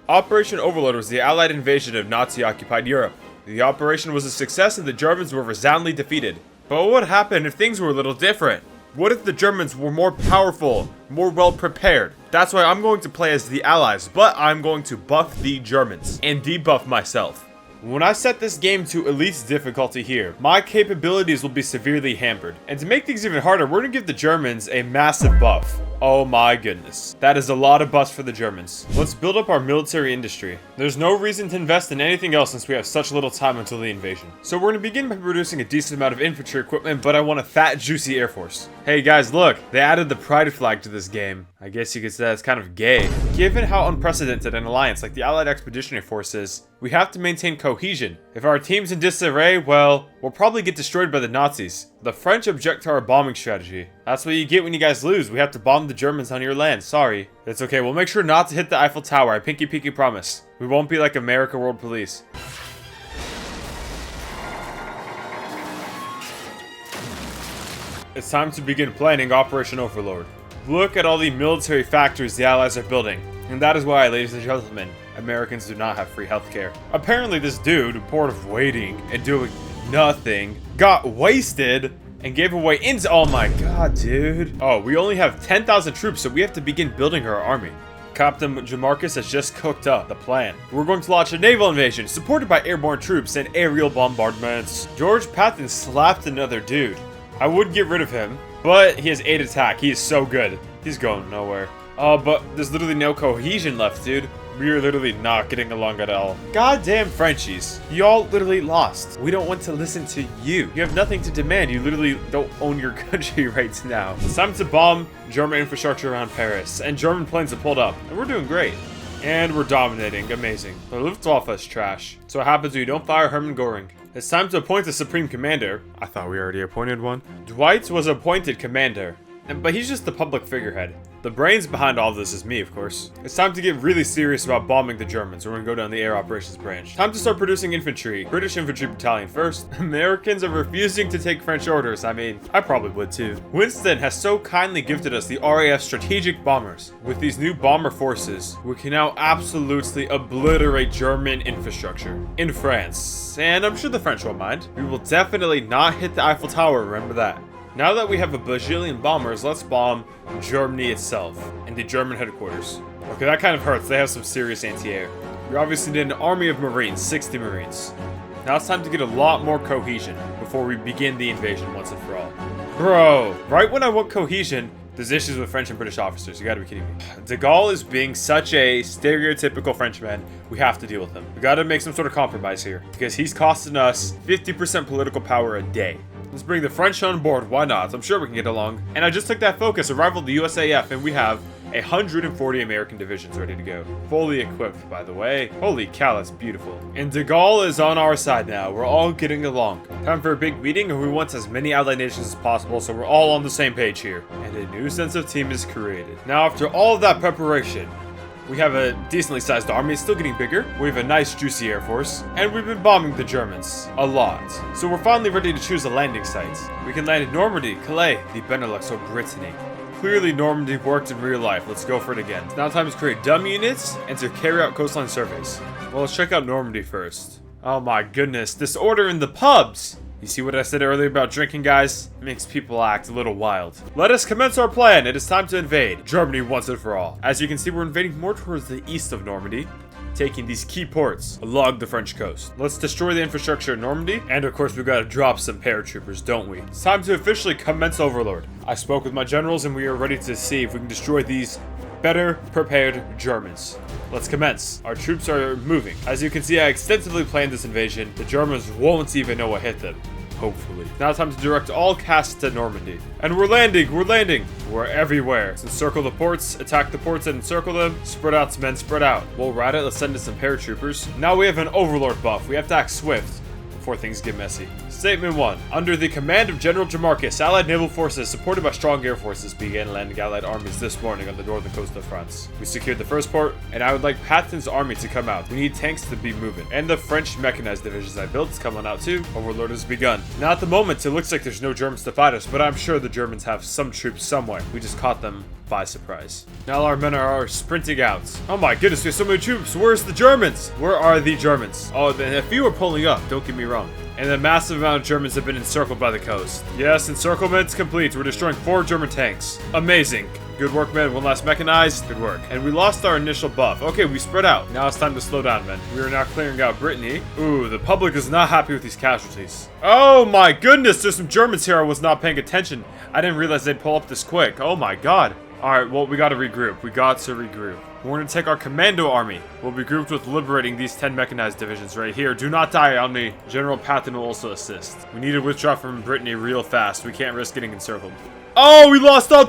Operation Overlord was the Allied invasion of Nazi-occupied Europe. The operation was a success and the Germans were resoundingly defeated. But what would happen if things were a little different? What if the Germans were more powerful, more well prepared? That's why I'm going to play as the Allies, but I'm going to buff the Germans and debuff myself. When I set this game to elite difficulty here, my capabilities will be severely hampered. And to make things even harder, we're going to give the Germans a massive buff. Oh my goodness. That is a lot of buffs for the Germans. Let's build up our military industry. There's no reason to invest in anything else since we have such little time until the invasion. So we're going to begin by producing a decent amount of infantry equipment, but I want a fat, juicy air force. Hey guys, look, they added the pride flag to this game. I guess you could say that's kind of gay. Given how unprecedented an alliance like the Allied Expeditionary Force is, we have to maintain cohesion. If our team's in disarray, well, we'll probably get destroyed by the Nazis. The French object to our bombing strategy. That's what you get when you guys lose. We have to bomb the Germans on your land. Sorry. It's okay. We'll make sure not to hit the Eiffel Tower. I pinky promise. We won't be like America World Police. It's time to begin planning Operation Overlord. Look at all the military factories the Allies are building. And that is why, ladies and gentlemen, Americans do not have free healthcare. Apparently this dude, bored of waiting and doing nothing, got wasted and gave away oh my god, dude. Oh, we only have 10,000 troops, so we have to begin building our army. Captain Jamarcus has just cooked up the plan. We're going to launch a naval invasion supported by airborne troops and aerial bombardments. George Patton slapped another dude. I would get rid of him, but he has 8 attack. He is so good. He's going nowhere. Oh, but there's literally no cohesion left, dude. We are literally not getting along at all. Goddamn Frenchies. Y'all literally lost. We don't want to listen to you. You have nothing to demand. You literally don't own your country right now. It's time to bomb German infrastructure around Paris. And German planes have pulled up. And we're doing great. And we're dominating. Amazing. The Luftwaffe is trash. So what happens when you don't fire Hermann Göring? It's time to appoint a Supreme Commander. I thought we already appointed one. Dwight was appointed commander. But he's just the public figurehead. The brains behind all of this is me, of course. It's time to get really serious about bombing the Germans. We're gonna go down the air operations branch. Time to start producing infantry. British Infantry Battalion first. Americans are refusing to take French orders. I mean, I probably would too. Winston has so kindly gifted us the RAF strategic bombers. With these new bomber forces, we can now absolutely obliterate German infrastructure in France. And I'm sure the French won't mind. We will definitely not hit the Eiffel Tower, remember that. Now that we have a bajillion bombers, let's bomb Germany itself and the German headquarters. Okay, that kind of hurts. They have some serious anti-air. We obviously need an army of Marines, 60 Marines. Now it's time to get a lot more cohesion before we begin the invasion once and for all. Bro, right when I want cohesion, there's issues with French and British officers. You gotta be kidding me. De Gaulle is being such a stereotypical Frenchman. We have to deal with him. We gotta make some sort of compromise here because he's costing us 50% political power a day. Let's bring the French on board. Why not? I'm sure we can get along. And I just took that focus, arrival of the USAF, and we have 140 American divisions ready to go. Fully equipped, by the way. Holy cow, that's beautiful. And de Gaulle is on our side now. We're all getting along. Time for a big meeting, and we want as many allied nations as possible, so we're all on the same page here. And a new sense of team is created. Now, after all of that preparation, we have a decently sized army, it's still getting bigger. We have a nice juicy air force. And we've been bombing the Germans. A lot. So we're finally ready to choose a landing site. We can land in Normandy, Calais, the Benelux, or Brittany. Clearly Normandy worked in real life. Let's go for it again. It's now time to create dumb units and to carry out coastline surveys. Well, let's check out Normandy first. Oh my goodness, disorder in the pubs! You see what I said earlier about drinking, guys? It makes people act a little wild. Let us commence our plan. It is time to invade Germany once and for all. As you can see, we're invading more towards the east of Normandy, taking these key ports along the French coast. Let's destroy the infrastructure in Normandy, and of course we gotta drop some paratroopers, don't we? It's time to officially commence Overlord. I spoke with my generals and we are ready to see if we can destroy these better prepared Germans. Let's commence. Our troops are moving. As you can see, I extensively planned this invasion. The Germans won't even know what hit them. Hopefully. Now time to direct all casts to Normandy. And we're landing! We're everywhere. Let's encircle the ports, attack the ports and encircle them. Spread out, men, spread out. We'll ride it, let's send in some paratroopers. Now we have an Overlord buff. We have to act swift before things get messy. Statement 1. Under the command of General Jamarcus, Allied naval forces supported by strong air forces began landing Allied armies this morning on the northern coast of France. We secured the first port, and I would like Patton's army to come out. We need tanks to be moving. And the French mechanized divisions I built is coming out too. Overlord has begun. Now at the moment, it looks like there's no Germans to fight us, but I'm sure the Germans have some troops somewhere. We just caught them by surprise. Now our men are sprinting out. Oh my goodness, we have so many troops. Where's the Germans? Where are the Germans? Oh, and a few are pulling up, don't get me wrong. And a massive amount of Germans have been encircled by the coast. Yes, encirclement's complete. We're destroying 4 German tanks. Amazing. Good work, men. One last mechanized. Good work. And we lost our initial buff. Okay, we spread out. Now it's time to slow down, men. We are now clearing out Brittany. Ooh, the public is not happy with these casualties. Oh my goodness, there's some Germans here. I was not paying attention. I didn't realize they'd pull up this quick. Oh my god. Alright, well, we gotta regroup. We got to regroup. We're gonna take our commando army. We'll be grouped with liberating these 10 mechanized divisions right here. Do not die on me. General Patton will also assist. We need to withdraw from Brittany real fast. We can't risk getting encircled. Oh, we lost all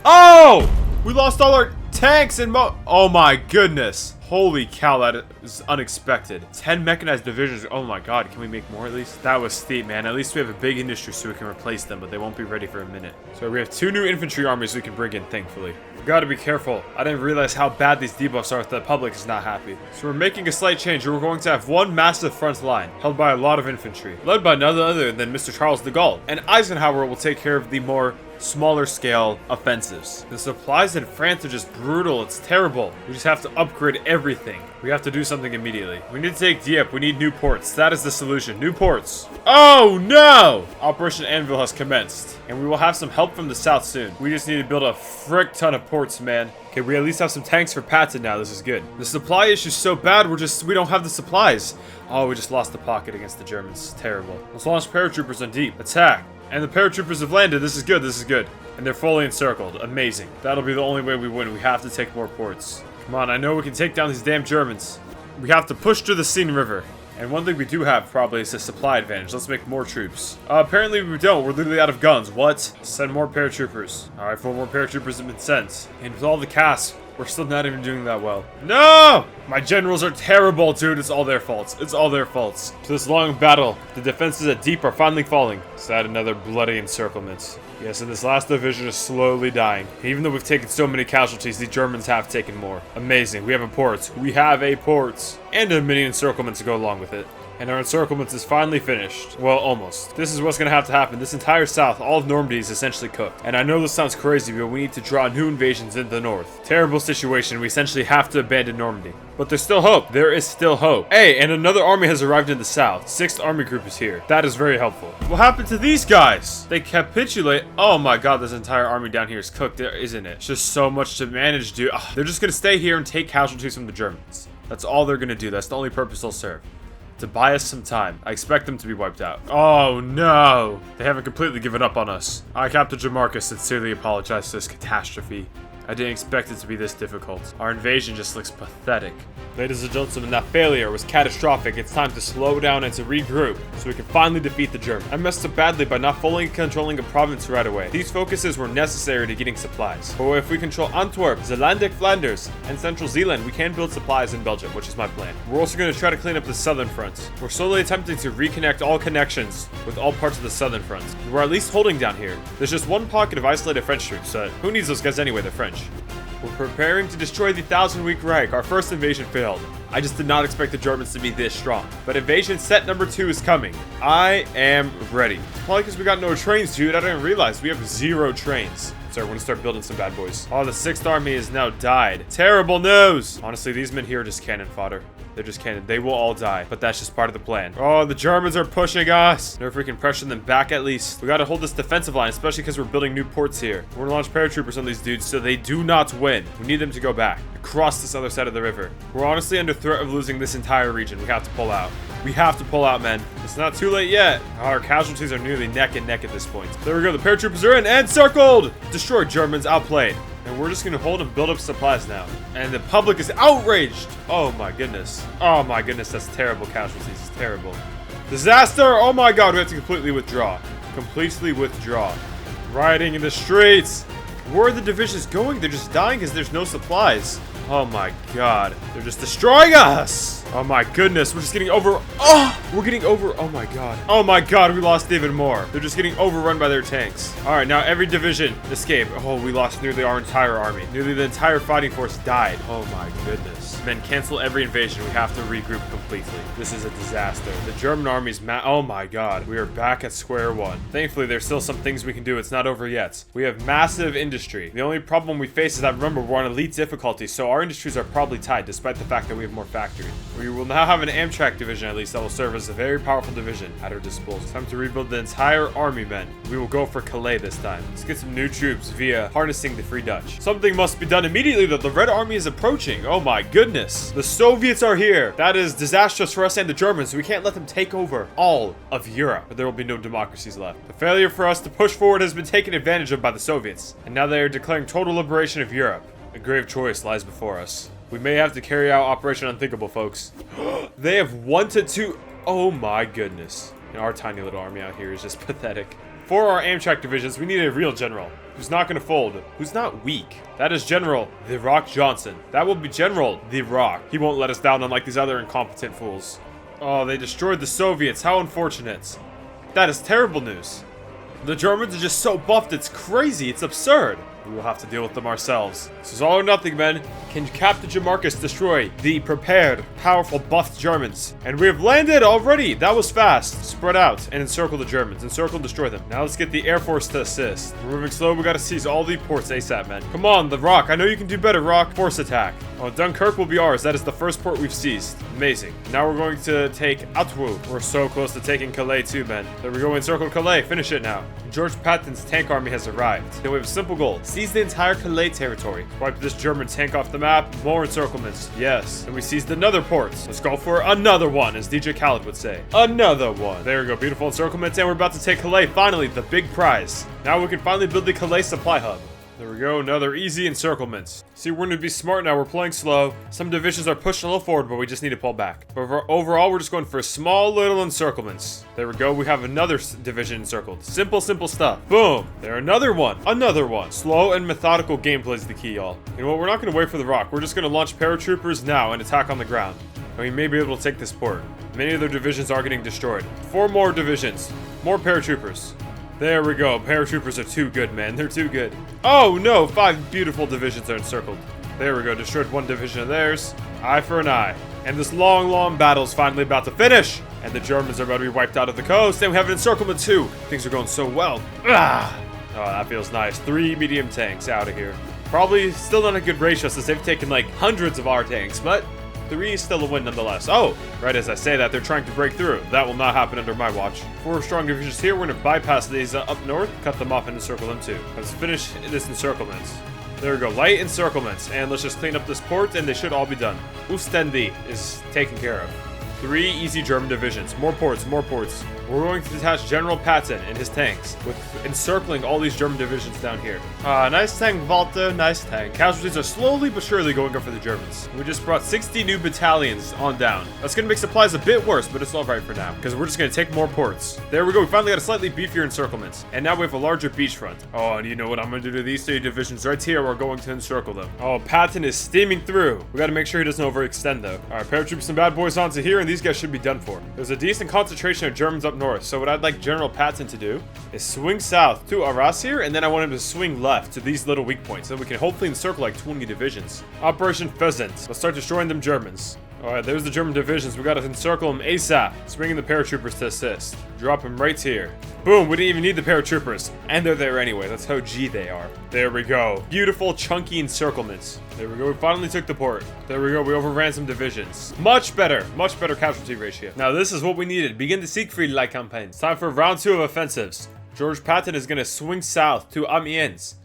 Oh! We lost all our tanks and oh my goodness. Holy cow, that is unexpected. 10 mechanized divisions. Oh my god, can we make more at least? That was steep, man. At least we have a big industry so we can replace them, but they won't be ready for a minute. So we have 2 new infantry armies we can bring in, thankfully. We gotta be careful. I didn't realize how bad these debuffs are if the public is not happy. So we're making a slight change. We're going to have 1 massive front line, held by a lot of infantry, led by none other than Mr. Charles de Gaulle. And Eisenhower will take care of the more smaller scale offensives. The supplies in France are just brutal. It's terrible. We just have to upgrade everything. We have to do something immediately. We need to take Dieppe. We need new ports. That is the solution. New ports. Oh no! Operation Anvil has commenced, and we will have some help from the south soon. We just need to build a frick ton of ports, man. Okay, we at least have some tanks for Patton now. This is good. The supply issue's so bad, we don't have the supplies. Oh, we just lost the pocket against the Germans. Terrible. Let's launch paratroopers on deep. Attack. And the paratroopers have landed. This is good. This is good. And they're fully encircled. Amazing. That'll be the only way we win. We have to take more ports. Come on, I know we can take down these damn Germans. We have to push through the Seine River. And one thing we do have probably is a supply advantage. Let's make more troops. Apparently we don't. We're literally out of guns. What? Send more paratroopers. Alright, 4 more paratroopers have been sent. And with all the casks, we're still not even doing that well. No! My generals are terrible, dude. It's all their faults. It's all their faults. To this long battle, the defenses at deep are finally falling. Sad another bloody encirclement. Yes, and this last division is slowly dying. Even though we've taken so many casualties, the Germans have taken more. Amazing. We have a port. We have a port. And a mini encirclement to go along with it. And our encirclement is finally finished. Well, almost. This is what's going to have to happen. This entire south, all of Normandy is essentially cooked. And I know this sounds crazy, but we need to draw new invasions into the north. Terrible situation. We essentially have to abandon Normandy. But there's still hope. There is still hope. Hey, and another army has arrived in the south. 6th Army Group is here. That is very helpful. What happened to these guys? They capitulate. Oh my god, this entire army down here is cooked, isn't it? It's just so much to manage, dude. Ugh, they're just going to stay here and take casualties from the Germans. That's all they're going to do. That's the only purpose they'll serve. To buy us some time. I expect them to be wiped out. Oh no! They haven't completely given up on us. I, Captain Jamarcus, sincerely apologize for this catastrophe. I didn't expect it to be this difficult. Our invasion just looks pathetic. Ladies and gentlemen, that failure was catastrophic. It's time to slow down and to regroup so we can finally defeat the Germans. I messed up badly by not fully controlling a province right away. These focuses were necessary to getting supplies. But if we control Antwerp, Zeelandic Flanders, and Central Zealand, we can build supplies in Belgium, which is my plan. We're also going to try to clean up the southern front. We're slowly attempting to reconnect all connections with all parts of the southern front. We're at least holding down here. There's just one pocket of isolated French troops, so who needs those guys anyway? They're French. We're preparing to destroy the 1,000-week Reich. Our first invasion failed. I just did not expect the Germans to be this strong. But invasion set number 2 is coming. I am ready. Probably because we got no trains, dude. I didn't realize we have 0 trains. So we're gonna start building some bad boys. Oh, the 6th Army has now died. Terrible news! Honestly, these men here are just cannon fodder. They're just cannon. They will all die, but that's just part of the plan. Oh, the Germans are pushing us. If we can pressure them back at least. We gotta hold this defensive line, especially because we're building new ports here. We're gonna launch paratroopers on these dudes so they do not win. We need them to go back, across this other side of the river. We're honestly under threat of losing this entire region. We have to pull out. We have to pull out, men. It's not too late yet. Our casualties are nearly neck and neck at this point. There we go. The paratroopers are in and circled. Destroyed. Germans outplayed. And we're just going to hold and build up supplies now. And the public is outraged. Oh my goodness. Oh my goodness. That's terrible casualties. It's terrible. Disaster. Oh my god. We have to completely withdraw. Completely withdraw. Rioting in the streets. Where are the divisions going? They're just dying because there's no supplies. Oh my god. They're just destroying us. Oh my goodness. We're just getting over. Oh, we're getting over. Oh my god. Oh my god. We lost even more. They're just getting overrun by their tanks. All right. Now every division escaped. Oh, we lost nearly our entire army. Nearly the entire fighting force died. Oh my goodness. Men, cancel every invasion. We have to regroup completely. This is a disaster. The German army's oh my god. We are back at square one. Thankfully, there's still some things we can do. It's not over yet. We have massive industry. The only problem we face is that, remember, we're on elite difficulty, so our industries are probably tied, despite the fact that we have more factories. We will now have an Amtrak division, at least, that will serve as a very powerful division at our disposal. It's time to rebuild the entire army, men. We will go for Calais this time. Let's get some new troops via harnessing the Free Dutch. Something must be done immediately, though. The Red Army is approaching. Oh my goodness. The Soviets are here. That is disastrous for us and the Germans. We can't let them take over all of Europe. But there will be no democracies left. The failure for us to push forward has been taken advantage of by the Soviets. And now they are declaring total liberation of Europe. A grave choice lies before us. We may have to carry out Operation Unthinkable, folks. They have 1 to 2. Oh my goodness. And our tiny little army out here is just pathetic. For our Amtrak divisions, we need a real general. Who's not going to fold. Who's not weak. That is General The Rock Johnson. That will be General The Rock. He won't let us down unlike these other incompetent fools. Oh, they destroyed the Soviets. How unfortunate. That is terrible news. The Germans are just so buffed, it's crazy, it's absurd. We will have to deal with them ourselves. This is all or nothing, men. Can Captain Jamarcus destroy the prepared, powerful, buffed Germans? And we have landed already! That was fast. Spread out and encircle the Germans. Encircle and destroy them. Now let's get the Air Force to assist. We're moving slow, we gotta seize all the ports ASAP, men. Come on, the Rock. I know you can do better, Rock. Force attack. Oh, Dunkirk will be ours. That is the first port we've seized. Amazing. Now we're going to take Atwu. We're so close to taking Calais too, men. There we go, encircle Calais. Finish it now. George Patton's tank army has arrived. Then we have a simple goal. Seize the entire Calais territory. Wipe this German tank off the map. More encirclements. Yes. And we seized another port. Let's go for another one, as DJ Khaled would say. Another one. There we go. Beautiful encirclements. And we're about to take Calais. Finally, the big prize. Now we can finally build the Calais supply hub. There we go, another easy encirclements. See, we're going to be smart now, we're playing slow. Some divisions are pushing a little forward, but we just need to pull back. But overall, we're just going for small little encirclements. There we go, we have another division encircled. Simple stuff. Boom! There, another one. Another one. Slow and methodical gameplay is the key, y'all. You know what, we're not going to wait for the Rock. We're just going to launch paratroopers now and attack on the ground. And we may be able to take this port. Many of their divisions are getting destroyed. 4 more divisions. More paratroopers. There we go. Paratroopers are too good, man. They're too good. Oh, no. 5 beautiful divisions are encircled. There we go. Destroyed 1 division of theirs. Eye for an eye. And this long battle is finally about to finish. And the Germans are about to be wiped out of the coast. And we have an encirclement too. Things are going so well. Ah! Oh, that feels nice. 3 medium tanks out of here. Probably still not a good ratio since they've taken like hundreds of our tanks. But 3 is still a win nonetheless. Oh, right as I say that, they're trying to break through. That will not happen under my watch. 4 strong divisions here. We're going to bypass these up north, cut them off and encircle them too. Let's finish this encirclement. There we go, light encirclements. And let's just clean up this port and they should all be done. Oostendy is taken care of. 3 easy German divisions. More ports, more ports. We're going to detach General Patton and his tanks with encircling all these German divisions down here. Nice tank, Walter. Nice tank. Casualties are slowly but surely going up for the Germans. We just brought 60 new battalions on down. That's going to make supplies a bit worse, but it's all right for now because we're just going to take more ports. There we go. We finally got a slightly beefier encirclement. And now we have a larger beachfront. Oh, and you know what I'm going to do to these 3 divisions right here? We're going to encircle them. Oh, Patton is steaming through. We got to make sure he doesn't overextend though. All right, paratroops and bad boys onto here, and these guys should be done for. There's a decent concentration of Germans up north, so what I'd like General Patton to do is swing south to Arras here, and then I want him to swing left to these little weak points, so we can hopefully encircle like 20 divisions. Operation Pheasant. Let's start destroying them Germans. Alright, there's the German divisions. We gotta encircle them ASAP. Swinging the paratroopers to assist. Drop them right here. Boom, we didn't even need the paratroopers. And they're there anyway. That's how G they are. There we go. Beautiful, chunky encirclements. There we go. We finally took the port. There we go. We overran some divisions. Much better casualty ratio. Now, this is what we needed. Begin the Siegfried-like campaign. It's time for round 2 of offensives. George Patton is gonna swing south to Amiens.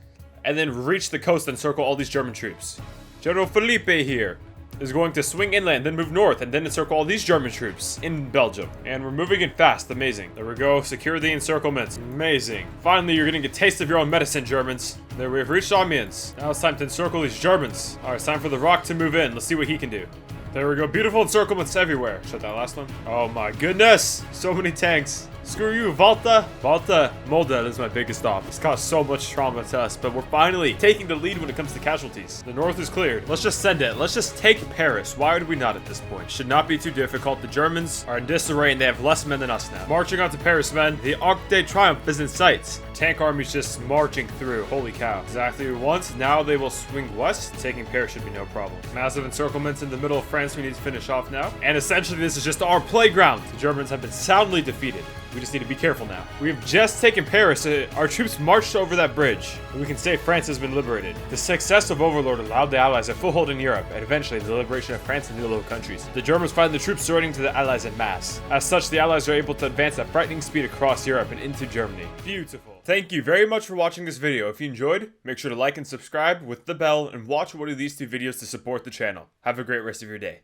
And then reach the coast and circle all these German troops. General Felipe here is going to swing inland, then move north, and then encircle all these German troops in Belgium. And we're moving in fast. Amazing. There we go. Secure the encirclements. Amazing. Finally, you're getting a taste of your own medicine, Germans. There, we've reached Amiens. Now it's time to encircle these Germans. All right, it's time for the Rock to move in. Let's see what he can do. There we go. Beautiful encirclements everywhere. Shut that last one. Oh my goodness. So many tanks. Screw you, Volta. Volta Molda is my biggest op. It's caused so much trauma to us, but we're finally taking the lead when it comes to casualties. The north is cleared. Let's just send it. Let's just take Paris. Why would we not at this point? Should not be too difficult. The Germans are in disarray and they have less men than us now. Marching on to Paris, men. The Arc de Triomphe is in sight. Tank army's just marching through. Holy cow. Exactly what we want. Now they will swing west. Taking Paris should be no problem. Massive encirclements in the middle of France we need to finish off now. And essentially this is just our playground. The Germans have been soundly defeated. We just need to be careful now. We have just taken Paris. Our troops marched over that bridge, and we can say France has been liberated. The success of Overlord allowed the Allies a foothold in Europe, and eventually the liberation of France and the Low Countries. The Germans find the troops joining to the Allies en masse. As such, the Allies are able to advance at frightening speed across Europe and into Germany. Beautiful. Thank you very much for watching this video. If you enjoyed, make sure to like and subscribe with the bell, and watch one of these two videos to support the channel. Have a great rest of your day.